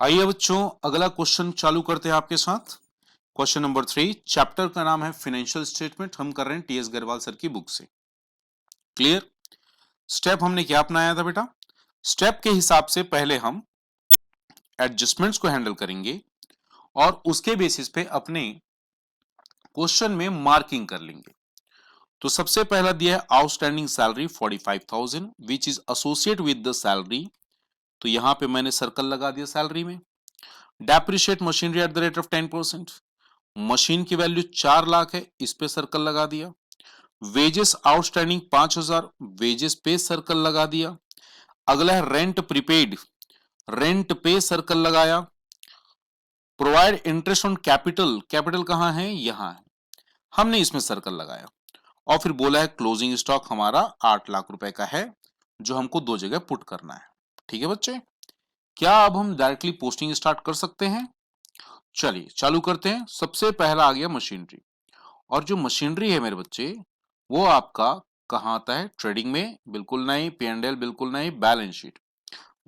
आइए बच्चों, अगला क्वेश्चन चालू करते हैं आपके साथ। क्वेश्चन नंबर 3, चैप्टर का नाम है फाइनेंशियल स्टेटमेंट। हम कर रहे हैं टीएस गरवाल सर की बुक से। क्लियर। स्टेप हमने क्या अपनाया था बेटा? स्टेप के हिसाब से पहले हम एडजस्टमेंट्स को हैंडल करेंगे और उसके बेसिस पे अपने क्वेश्चन में मार्किंग कर लेंगे। तो सबसे पहला दिया है outstanding salary 45,000 which is associate with the salary. तो यहां पे मैंने सर्कल लगा दिया सैलरी में। Depreciate machinery at the rate of 10%। Machine की वैल्यू 4 लाख है, इस पे सर्कल लगा दिया। वेजेस आउटस्टैंडिंग 5,000, वेजेस पे सर्कल लगा दिया। अगला है रेंट प्रीपेड, रेंट पे सर्कल लगाया। Provide interest on capital, capital कहां है? यहां है, हमने इसमें सर्कल लगाया। और फिर बोला है क्लोजिंग स्टॉक हमारा 8 लाख रुपए का है, जो हमको दो जगह पुट करना है। ठीक है बच्चे, क्या अब हम डायरेक्टली पोस्टिंग स्टार्ट कर सकते हैं? चलिए चालू करते हैं। सबसे पहला आ गया मशीनरी, और जो मशीनरी है मेरे बच्चे, वो आपका कहां आता है? ट्रेडिंग में बिल्कुल नहीं, P&L बिल्कुल नहीं, बैलेंस शीट।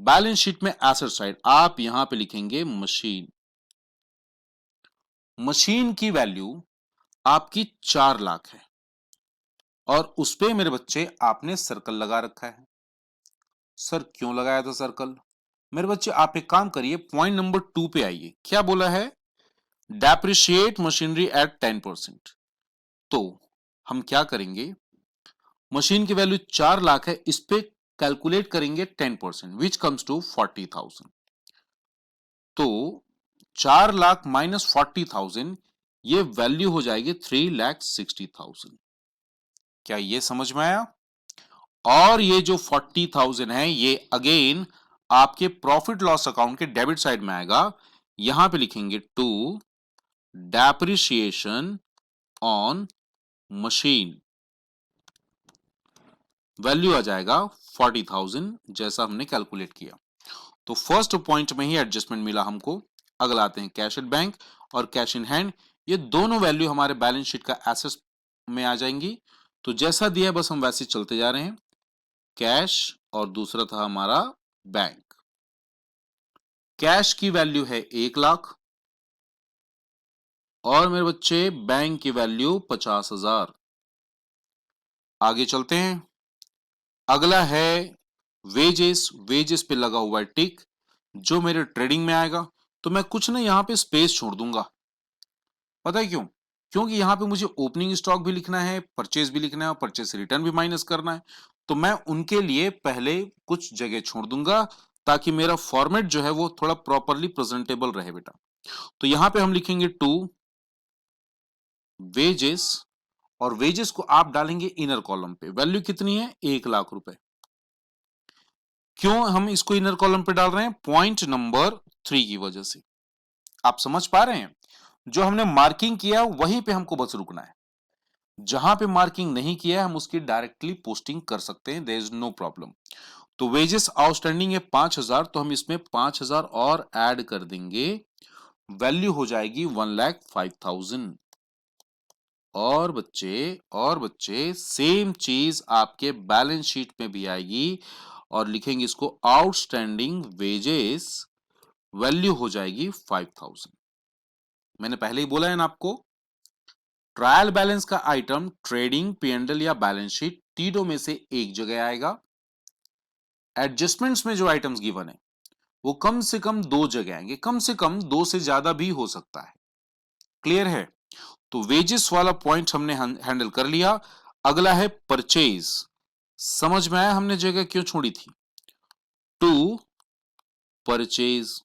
बैलेंस शीट में एसेट साइड आप यहां पे लिखेंगे मशीन। मशीन की वैल्यू आपकी 4 लाख है और उस पे मेरे बच्चे आपने सर्कल लगा रखा है। सर क्यों लगाया था सर्कल? मेरे बच्चे आप एक काम करिए, पॉइंट नंबर 2 पे आइए। क्या बोला है? Depreciate machinery at 10%। तो हम क्या करेंगे, मशीन की वैल्यू 4 लाख है, इस पे कैलकुलेट करेंगे 10% विच कम्स टू 40,000। तो 4 लाख माइनस 40,000, ये वैल्यू हो जाएगी 3,60,000। क्या ये समझ में आया? और ये जो 40,000 है, ये अगेन आपके प्रॉफिट लॉस अकाउंट के डेबिट साइड में आएगा। यहां पे लिखेंगे to depreciation on machine, value आ जाएगा 40,000 जैसा हमने कैलकुलेट किया। तो फर्स्ट पॉइंट में ही एडजस्टमेंट मिला हमको। अगला आते हैं कैश एट बैंक और कैश इन हैंड। ये दोनों वैल्यू हमारे बैलेंस शीट का एसेट्स में आ जाएंगी। तो जैसा दिया है बस हम वैसे चलते जा रहे हैं। कैश और दूसरा था हमारा बैंक। कैश की वैल्यू है 1 लाख और मेरे बच्चे बैंक की वैल्यू 50,000। आगे चलते हैं। अगला है वेजेस। वेजेस पे लगा हुआ है टिक, जो मेरे ट्रेडिंग में आएगा। तो मैं कुछ ना यहां पे स्पेस छोड़ दूंगा। पता है क्यों? क्योंकि यहां पे मुझे ओपनिंग स्टॉक भी लिखना है, परचेज भी लिखना है और परचेज रिटर्न भी माइनस करना है। तो मैं उनके लिए पहले कुछ जगह छोड़ दूंगा, ताकि मेरा फॉर्मेट जो है वो थोड़ा प्रॉपरली प्रेजेंटेबल रहे बेटा। तो यहां पे हम लिखेंगे टू वेजेस, और वेजेस को आप डालेंगे इनर कॉलम पे। वैल्यू कितनी है? 1 लाख रुपए। क्यों हम इसको इनर कॉलम पे डाल रहे हैं? पॉइंट नंबर 3 की वजह से। आप समझ पा रहे हैं? जो हमने मार्किंग किया वहीं पे हमको बस रुकना है। जहां पे मार्किंग नहीं किया है हम उसकी डायरेक्टली पोस्टिंग कर सकते हैं, देयर इज नो प्रॉब्लम। तो वेजेस आउटस्टैंडिंग है 5,000, तो हम इसमें 5,000 और ऐड कर देंगे। वैल्यू हो जाएगी 1,05,000। और बच्चे सेम चीज आपके बैलेंस शीट में भी आएगी, और लिखेंगे इसको आउटस्टैंडिंग वेजेस, वैल्यू हो जाएगी 5,000। मैंने पहले ही बोला है ना आपको, ट्रायल बैलेंस का आइटम ट्रेडिंग, P&L या बैलेंस शीट तीनों में से एक जगह आएगा। एडजस्टमेंट्स में जो आइटम्स गिवन है वो कम से कम दो जगह आएंगे, कम से कम दो से ज्यादा भी हो सकता है। क्लियर है? तो वेजेस वाला पॉइंट हमने हैंडल कर लिया। अगला है परचेज। समझ में आया हमने जगह क्यों छोड़ी थी? To purchase.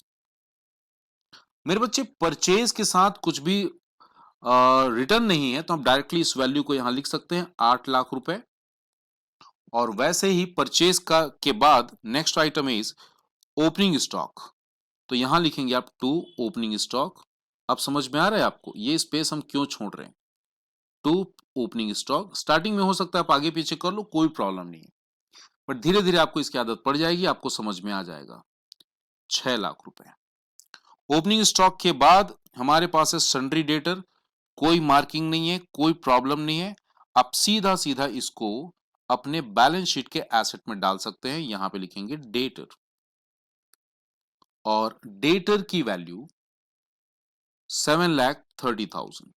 मेरे बच्चे परचेज के साथ कुछ भी रिटर्न नहीं है, तो हम डायरेक्टली इस वैल्यू को यहां लिख सकते हैं 8 लाख रुपए। और वैसे ही परचेज का के बाद next item is opening stock. तो यहां लिखेंगे आप टू ओपनिंग स्टॉक। अब समझ में आ रहा है आपको ये स्पेस हम क्यों छोड़ रहे हैं? To opening stock. स्टार्टिंग में हो सकता है आप आगे पीछे कर लो, कोई प्रॉब्लम नहीं है, बट धीरे धीरे आपको इसकी आदत पड़ जाएगी, आपको समझ में आ जाएगा। 6 लाख रुपए। ओपनिंग स्टॉक के बाद हमारे पास है सन्ड्री डेटर। कोई मार्किंग नहीं है, कोई प्रॉब्लम नहीं है। आप सीधा सीधा इसको अपने बैलेंस शीट के एसेट में डाल सकते हैं। यहां पे लिखेंगे डेटर। और डेटर की वैल्यू 7,30,000,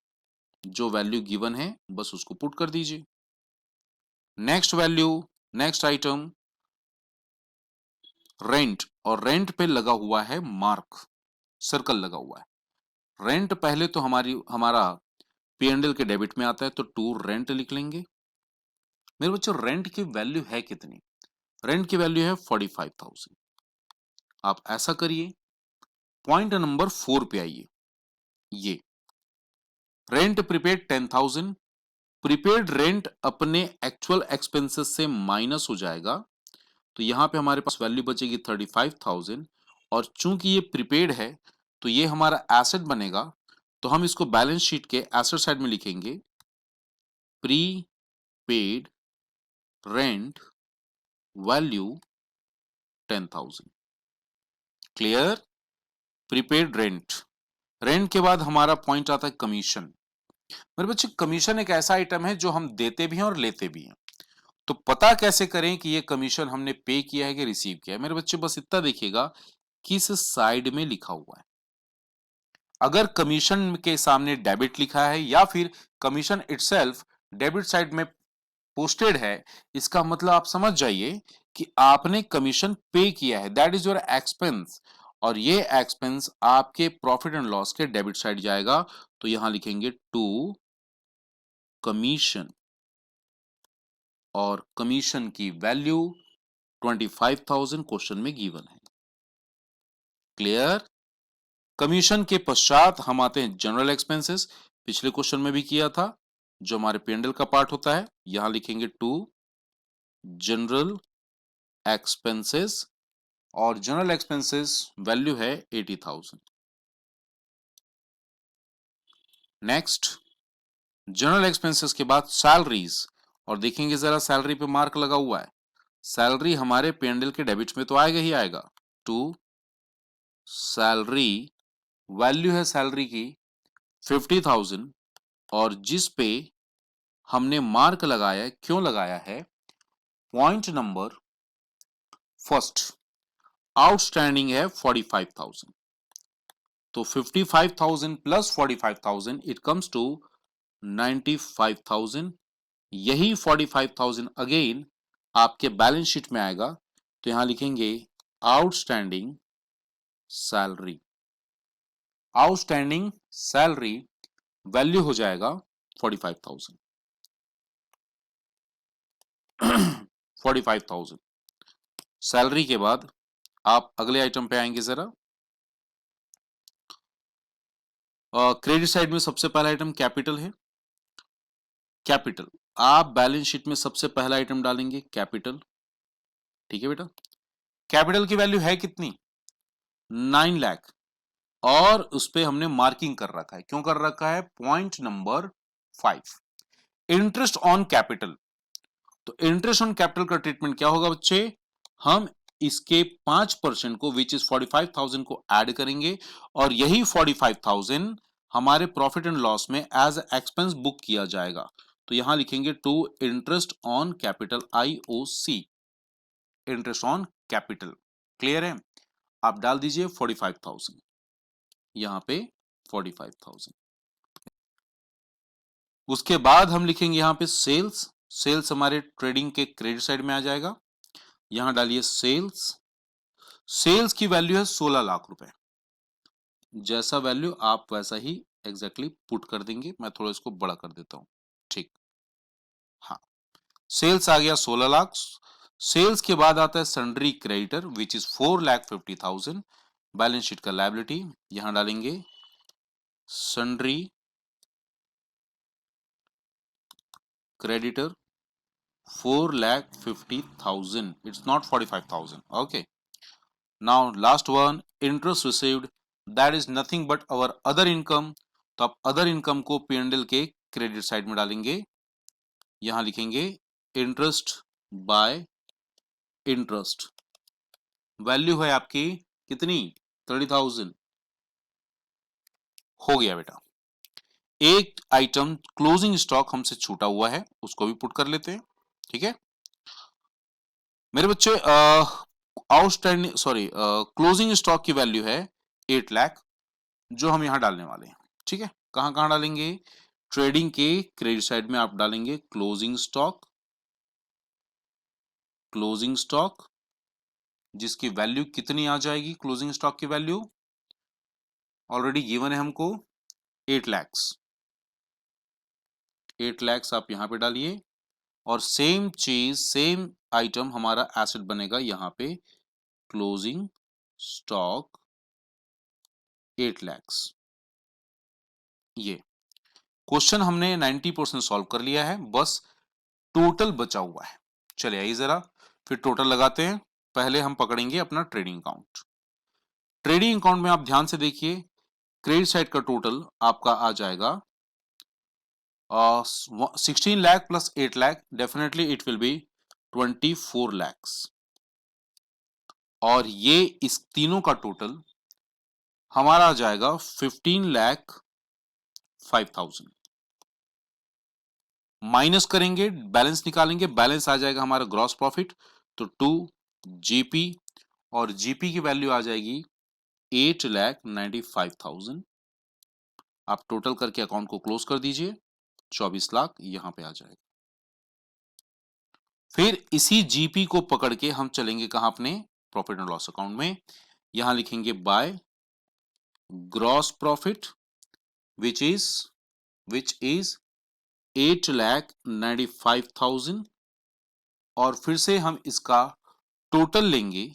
जो वैल्यू गिवन है बस उसको पुट कर दीजिए। Next value, next item rent, और रेंट पे लगा हुआ है मार्क, सर्कल लगा हुआ है। रेंट पहले तो हमारा P&L के डेबिट में आता है, तो टू रेंट लिख लेंगे। मेरे बच्चों रेंट की वैल्यू है कितनी? रेंट की वैल्यू है 45,000। आप ऐसा करिए, पॉइंट नंबर 4 पे आइए। ये रेंट प्रीपेड 10,000, प्रीपेड रेंट अपने एक्चुअल एक्सपेंसेस से माइनस हो जाएगा, तो यहां पे हमारे पास वैल्यू बचेगी 35,000। और चूंकि ये प्रीपेड है तो ये हमारा एसेट बनेगा, तो हम इसको बैलेंस शीट के एसेट साइड में लिखेंगे, pre paid rent value 10,000। Clear? Prepaid rent, rent के बाद हमारा पॉइंट आता है कमीशन। मेरे बच्चे कमीशन एक ऐसा आइटम है जो हम देते भी हैं और लेते भी हैं, तो पता कैसे करें कि ये कमीशन हमने पे किया है कि रिसीव किया है? मेरे बच्चे बस इतना देखिएगा किस साइड में लिखा हुआ है। अगर कमीशन के सामने डेबिट लिखा है या फिर कमीशन इटसेल्फ डेबिट साइड में पोस्टेड है, इसका मतलब आप समझ जाइए कि आपने कमीशन पे किया है, दैट इज योर एक्सपेंस, और ये एक्सपेंस आपके प्रॉफिट एंड लॉस के डेबिट साइड जाएगा। तो यहां लिखेंगे टू कमीशन, और कमीशन की वैल्यू 25,000 क्वेश्चन में गिवन है। क्लियर? कमीशन के पश्चात हम आते हैं जनरल एक्सपेंसेस, पिछले क्वेश्चन में भी किया था, जो हमारे P&L का पार्ट होता है। यहां लिखेंगे टू जनरल एक्सपेंसेस, और जनरल एक्सपेंसेस वैल्यू है 80,000। नेक्स्ट, जनरल एक्सपेंसेस के बाद सैलरीज, और देखेंगे जरा सैलरी पे मार्क लगा हुआ है, सैलरी हमारे P&L के डेबिट में तो आएगा ही आएगा। टू सैलरी, वैल्यू है सैलरी की 50,000, और जिस पे हमने मार्क लगाया है, क्यों लगाया है? पॉइंट नंबर फर्स्ट, आउटस्टैंडिंग है 45,000, तो 55,000 प्लस 45,000 इट कम्स टू 95,000। यही 45,000 अगेन आपके बैलेंस शीट में आएगा, तो यहां लिखेंगे outstanding salary. Outstanding salary value हो जाएगा 45,000। 45,000 सैलरी के बाद आप अगले आइटम पे आएंगे जरा। क्रेडिट साइड में सबसे पहला आइटम कैपिटल है। कैपिटल, आप बैलेंस शीट में सबसे पहला आइटम डालेंगे कैपिटल। ठीक है बेटा, कैपिटल की वैल्यू है कितनी? 9 लाख, और उस पे हमने मार्किंग कर रखा है। क्यों कर रखा है? Point number 5, interest on capital. तो इंटरेस्ट ऑन कैपिटल का ट्रीटमेंट क्या होगा बच्चे? हम इसके 5% को, विच इज 45,000 को ऐड करेंगे, और यही 45,000 हमारे प्रॉफिट एंड लॉस में एज एक्सपेंस बुक किया जाएगा। तो यहां लिखेंगे to interest on capital, IOC, interest on capital. Clear है? आप डाल दीजिए 45,000 यहां पे, 45,000। उसके बाद हम लिखेंगे यहां पे सेल्स। सेल्स हमारे ट्रेडिंग के क्रेडिट साइड में आ जाएगा। यहां डालिए सेल्स। सेल्स की वैल्यू है 16 लाख रुपए, जैसा वैल्यू आप वैसा ही एग्जैक्टली पुट कर देंगे। मैं थोड़ा इसको बड़ा कर देता हूं। ठीक, हाँ, सेल्स आ गया 16 लाख। सेल्स के बाद आता है sundry creditor which is 4,50,000, balance sheet का लायबिलिटी। यहां डालेंगे sundry creditor 4,50,000, it's not 45,000. Okay, now last one, interest received, that is nothing but our other income। तो आप अदर इनकम को P&L के क्रेडिट साइड में डालेंगे। यहां लिखेंगे इंटरेस्ट बाय इंटरेस्ट, वैल्यू है आपकी कितनी? 30,000। हो गया बेटा। एक आइटम क्लोजिंग स्टॉक हमसे छूटा हुआ है, उसको भी पुट कर लेते हैं। ठीक है मेरे बच्चे, आउटस्टैंडिंग क्लोजिंग स्टॉक की वैल्यू है 8 लाख, जो हम यहां डालने वाले हैं। ठीक है, कहां कहां डालेंगे? ट्रेडिंग के क्रेडिट साइड में आप डालेंगे क्लोजिंग स्टॉक जिसकी वैल्यू कितनी आ जाएगी? क्लोजिंग स्टॉक की वैल्यू ऑलरेडी गिवन है हमको 8 लैक्स। 8 लैक्स आप यहां पे डालिए और सेम चीज सेम आइटम हमारा एसेट बनेगा यहां पे क्लोजिंग स्टॉक 8 लैक्स। ये क्वेश्चन हमने 90% सॉल्व कर लिया है, बस टोटल बचा हुआ है। चलिए आइए जरा फिर टोटल लगाते हैं। पहले हम पकड़ेंगे अपना ट्रेडिंग अकाउंट। ट्रेडिंग अकाउंट में आप ध्यान से देखिए, क्रेडिट साइड का टोटल आपका आ जाएगा 16 lakh plus 8 lakh, definitely it will be 24 lakhs. और ये इस तीनों का टोटल हमारा आ जाएगा 15 लाख 5,000। माइनस करेंगे, बैलेंस निकालेंगे, बैलेंस आ जाएगा हमारा ग्रॉस प्रॉफिट, तो 2 जीपी, और जीपी की वैल्यू आ जाएगी 8,95,000। आप टोटल करके अकाउंट को क्लोज कर दीजिए, 24 लाख यहां पे आ जाएगा। फिर इसी जीपी को पकड़ के हम चलेंगे कहां? अपने प्रॉफिट एंड लॉस अकाउंट में। यहां लिखेंगे by gross profit which is 8,95,000, और फिर से हम इसका टोटल लेंगे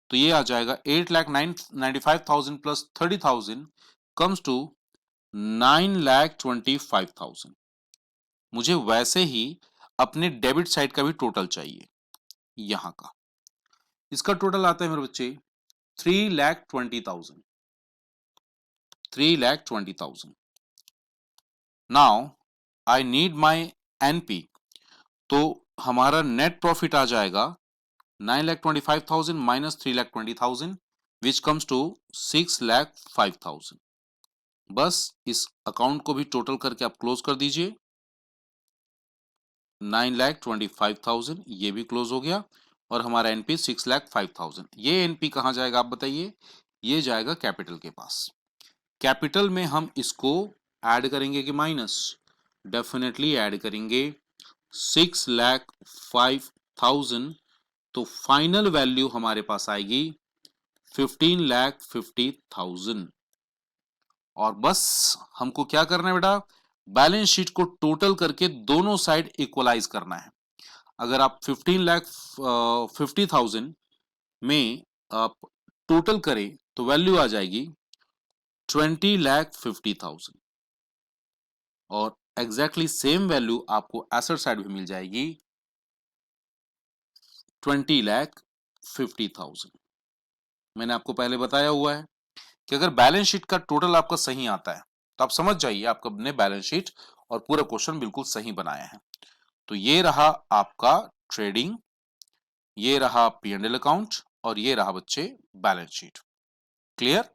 तो ये आ जाएगा 8,95,000 प्लस 30,000 कम्स टू 9,25,000। मुझे वैसे ही अपने डेबिट साइड का भी टोटल चाहिए यहां का। इसका टोटल आता है मेरे बच्चे 3,20,000। 3,20,000। Now I need my NP, तो हमारा नेट प्रॉफिट आ जाएगा 9,25,000 माइनस 3,20,000 विच कम्स टू 6,05,000। बस इस अकाउंट को भी टोटल करके आप क्लोज कर दीजिए, 9,25,000 ये भी क्लोज हो गया, और हमारा एनपी 6,05,000। ये एनपी कहां जाएगा आप बताइए? ये जाएगा कैपिटल के पास। कैपिटल में हम इसको ऐड करेंगे कि माइनस? डेफिनेटली ऐड करेंगे 6,05,000, तो फाइनल वैल्यू हमारे पास आएगी 15,50,000। और बस हमको क्या करना है बेटा? बैलेंस शीट को टोटल करके दोनों साइड इक्वलाइज करना है। अगर आप 15,50,000 में आप टोटल करें तो वैल्यू आ जाएगी 20,50,000, और एग्जैक्टली सेम वैल्यू आपको एसेट साइड भी मिल जाएगी 20,50,000। मैंने आपको पहले बताया हुआ है कि अगर बैलेंस शीट का टोटल आपका सही आता है तो आप समझ जाइए आपने बैलेंस शीट और पूरा क्वेश्चन बिल्कुल सही बनाया है। तो ये रहा आपका ट्रेडिंग, ये रहा P&L अकाउंट, और ये रहा बच्चे बैलेंस शीट। क्लियर?